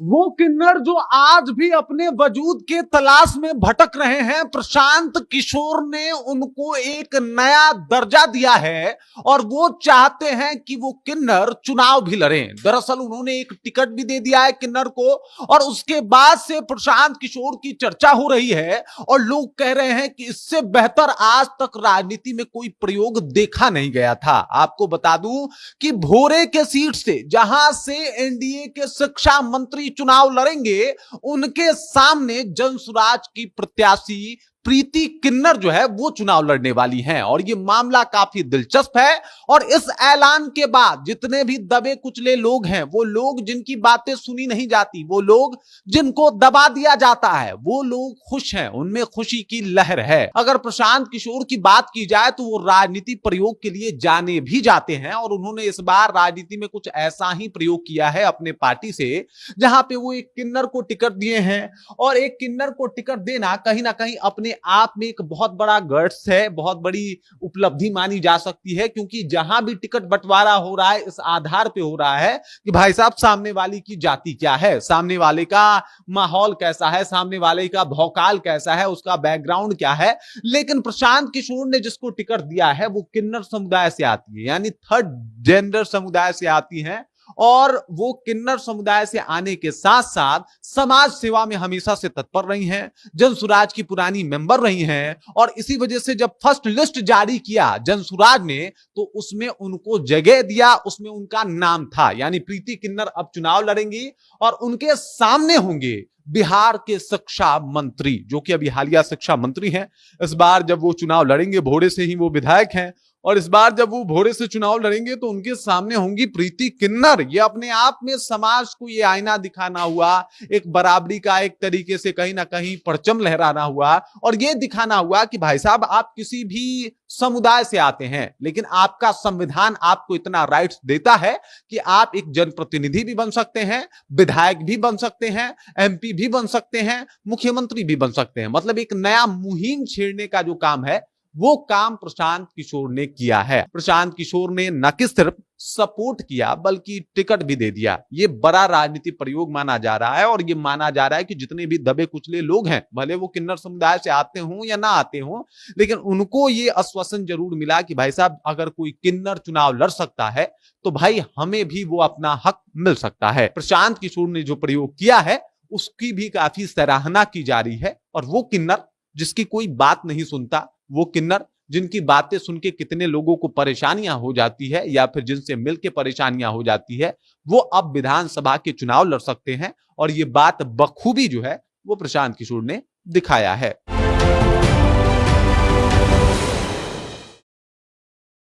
वो किन्नर जो आज भी अपने वजूद के तलाश में भटक रहे हैं, प्रशांत किशोर ने उनको एक नया दर्जा दिया है और वो चाहते हैं कि वो किन्नर चुनाव भी लड़ें। दरअसल उन्होंने एक टिकट भी दे दिया है किन्नर को और उसके बाद से प्रशांत किशोर की चर्चा हो रही है और लोग कह रहे हैं कि इससे बेहतर आज तक राजनीति में कोई प्रयोग देखा नहीं गया था। आपको बता दूं कि भोरे के सीट से जहां से एनडीए के शिक्षा मंत्री चुनाव लड़ेंगे, उनके सामने जनसुराज की प्रत्याशी प्रीति किन्नर जो है वो चुनाव लड़ने वाली हैं और ये मामला काफी दिलचस्प है। और इस ऐलान के बाद जितने भी दबे कुचले लोग हैं, वो लोग जिनकी बातें सुनी नहीं जाती, वो लोग जिनको दबा दिया जाता है, वो लोग खुश हैं, उनमें खुशी की लहर है। अगर प्रशांत किशोर की बात की जाए तो वो राजनीति प्रयोग के लिए जाने भी जाते हैं और उन्होंने इस बार राजनीति में कुछ ऐसा ही प्रयोग किया है अपने पार्टी से, जहां पे वो एक किन्नर को टिकट दिए हैं। और एक किन्नर को टिकट देना कहीं ना कहीं अपने आप में एक बहुत बड़ा गट्स है, बहुत बड़ी उपलब्धि मानी जा सकती है, क्योंकि जहां भी टिकट बंटवारा हो रहा है इस आधार पे हो रहा है कि भाई साहब सामने वाले की जाति क्या है, सामने वाले का माहौल कैसा है, सामने वाले का भौकाल कैसा है, उसका बैकग्राउंड क्या है। लेकिन प्रशांत किशोर ने जिसको टिकट दिया है वो किन्नर समुदाय से आती है, यानी थर्ड जेंडर समुदाय से आती है और वो किन्नर समुदाय से आने के साथ साथ समाज सेवा में हमेशा से तत्पर रही हैं, जनसुराज की पुरानी मेंबर रही हैं और इसी वजह से जब फर्स्ट लिस्ट जारी किया जनसुराज ने तो उसमें उनको जगह दिया, उसमें उनका नाम था। यानी प्रीति किन्नर अब चुनाव लड़ेंगी और उनके सामने होंगे बिहार के शिक्षा मंत्री, जो कि अभी हालिया शिक्षा मंत्री हैं। इस बार जब वो चुनाव लड़ेंगे, भोरे से ही वो विधायक हैं, और इस बार जब वो भोरे से चुनाव लड़ेंगे तो उनके सामने होंगी प्रीति किन्नर। ये अपने आप में समाज को ये आईना दिखाना हुआ, एक बराबरी का एक तरीके से कहीं ना कहीं परचम लहराना हुआ और ये दिखाना हुआ कि भाई साहब आप किसी भी समुदाय से आते हैं, लेकिन आपका संविधान आपको इतना राइट्स देता है कि आप एक जनप्रतिनिधि भी बन सकते हैं, विधायक भी बन सकते हैं, एमपी भी बन सकते हैं, मुख्यमंत्री भी बन सकते हैं। मतलब एक नया मुहिम छेड़ने का जो काम है वो काम प्रशांत किशोर ने किया है। प्रशांत किशोर ने न कि सिर्फ सपोर्ट किया बल्कि टिकट भी दे दिया। ये बड़ा राजनीतिक प्रयोग माना जा रहा है और ये माना जा रहा है कि जितने भी दबे कुचले लोग हैं, भले वो किन्नर समुदाय से आते हों या ना आते हों, लेकिन उनको ये आश्वासन जरूर मिला कि भाई साहब अगर कोई किन्नर चुनाव लड़ सकता है तो भाई हमें भी वो अपना हक मिल सकता है। प्रशांत किशोर ने जो प्रयोग किया है उसकी भी काफी सराहना की जा रही है और वो किन्नर जिसकी कोई बात नहीं सुनता, वो किन्नर जिनकी बातें सुन के कितने लोगों को परेशानियां हो जाती है या फिर जिनसे मिलके परेशानियां हो जाती है, वो अब विधानसभा के चुनाव लड़ सकते हैं और ये बात बखूबी जो है वो प्रशांत किशोर ने दिखाया है।